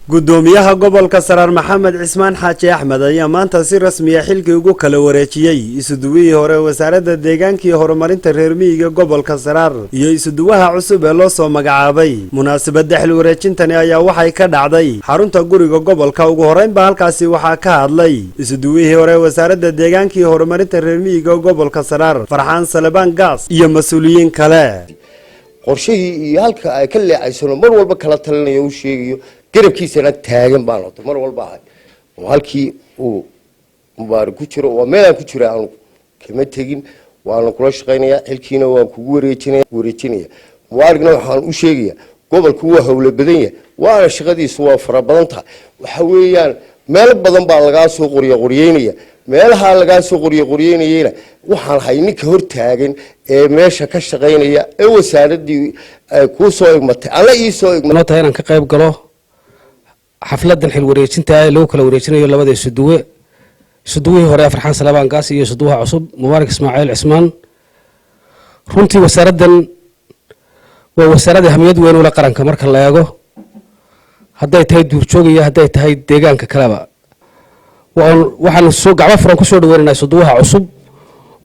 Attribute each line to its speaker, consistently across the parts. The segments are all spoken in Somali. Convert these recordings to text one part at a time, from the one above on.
Speaker 1: gudoomiyaha gobolka Saraar Maxamed Cismaan Xaaji Axmed ayaa maanta si rasmi ah xilkii ugu kala wareejiyay isuduwihii hore wasaaradda deegaanka iyo horumarinta reer miyiga gobolka Saraar iyo isuduwaha cusub ee loo soo magacaabay. Munaasabadda xil wareejintani ayaa waxay ka dhacday xarunta guriga gobolka. Ugu horeyn ba halkaasi waxaa ka hadlay isuduwihii hore wasaaradda deegaanka iyo horumarinta reer miyiga gobolka Saraar Farxaan Salebaan Gaas iyo mas'uuliyiin kale.
Speaker 2: qorshihii iyo halka ay ka leexayso mar walba kala talinayo uu sheegayo garabkiisana taagan baan noqday mar walba ahay oo halkii uu mubaarak ku jiro oo meel aan ku jiro aan kama tagin waan kula shaqeynaya xilkiina waan kugu wareejinaya mubaaragna waxaan u sheegaya gobolku waa hawlo badan yahay waana shaqadiisu waa fara badan tahay waxa weeyaan meel badan baa laga soo qoreynaya meelaha laga soo qoreynayna waxaan hay ninka hor taagan ee meesha ka shaqeynaya ee wasaaradii ku soo igmatay alla ii soo igmatay
Speaker 3: inaan ka qayb galo xafladan xil wareejinta loo kala wareejinayo labada isuduwihii hore Farxaan Salebaan Gaas iyo isuduwaha cusub Mubaarak Ismaaciil Cismaan. runtii wasaaraddan waa wasaaradda hamiyad weyn u leh qaranka marka la eego hadday tahay duurjoog iyo hadday tahay deegaanka kaleba. waxaan soo gacmo furan ku soo dhaweynaynaa isuduwaha cusub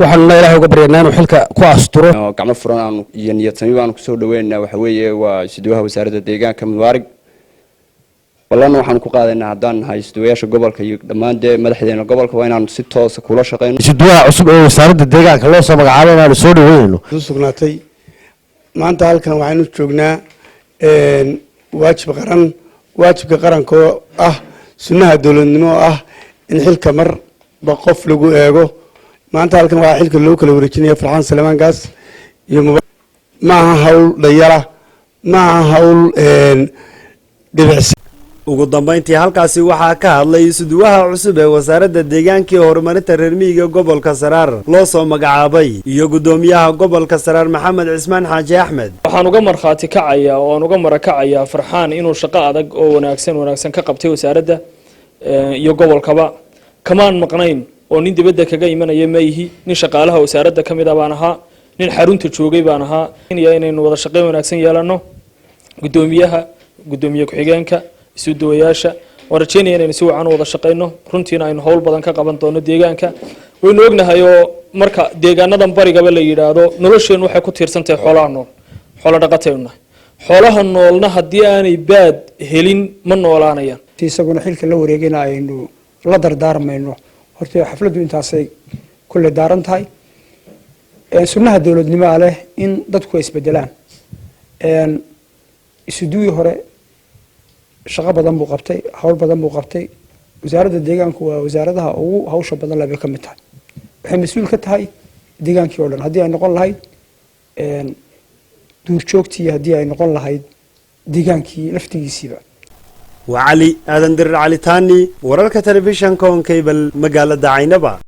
Speaker 3: waxaan Ilaahay uga baryaynaa inuu xilka ku asturo.
Speaker 4: gacmo furan aan iyo niyad sami baan ku soo dhaweynaynaa waxa weeye waa isuduwaha wasaaradda deegaanka Mubaarak. والله waxaan ku qaadaynaa hadaan nahay isduwayaasha gobolka iyo dhammaan madaxdeena gobolka waa inaan si toos ah kula shaqeyno.
Speaker 5: isduwaha cusub ee wasaaradda deegaanka loo soo magacaabay inaan soo dhaweeyno.
Speaker 6: sugnaatay maanta halkan waxaanu joognaa waajibka qaranka oo ah sunnaha dawladnimo oo ah in xilka marba qof lagu eego. maanta halkan waa xilka loo kala wareejinayo Farxaan Salebaan Gaas iyo maaha hawl dhayara maaha hawl dhibicsi.
Speaker 1: ugu dambeyntii halkaasi waxaa ka hadlay isuduwaha cusub ee wasaaradda deegaanka iyo horumarinta reer miyiga gobolka Saraar loo soo magacaabay iyo gudoomiyaha gobolka Saraar Maxamed Cismaan Xaaji Axmed.
Speaker 7: waxaan uga markhaati kacaya oo aan uga marakacaya Farxaan inuu shaqo adag oo wanaagsan ka qabtay wasaaradda iyo gobolkaba kamaan maqnayn oo nin dibadda kaga imanaya meeyihi nin shaqaalaha wasaaradda kamid ah baan ahaa nin xarunta joogay baan ahaa inaynu wada shaqo wanaagsan yeelano gudoomiye ku-xigeenka isuduwayaasha oo rajeynaya inaynu si wacan wada shaqeyno runtiina aynu hawl badan ka qaban doono deegaanka. waynu ognahay oo marka deegaanadan barigaba la yiraahdo nolosheenu waxay ku tiirsan tahay xoolo dhaqateena xoolaha noolna haddii aanay baad helin ma noolaanayaan.
Speaker 8: isaguna xilka la wareegina aynu la dardaarmayno horta xafladu intaasay kulli daaran tahay sunnaha dawladnimo leh in dadku isbedelaan. isuduwii hore shaqo badan buu qabtay hawl badan buu qabtay wasaaradda deegaanku waa wasaaradaha ugu hawsha badan leh ka mid tahay waxay mas'uul ka tahay deegaankii oo dhan haddii ay noqon lahayd duurjoogtii haddii ay noqon lahayd deegaankii laftigiisiiba.
Speaker 1: وعلي آدم در علي تاني ورالك تلفزيون كون كيبل مقالة دعينبا.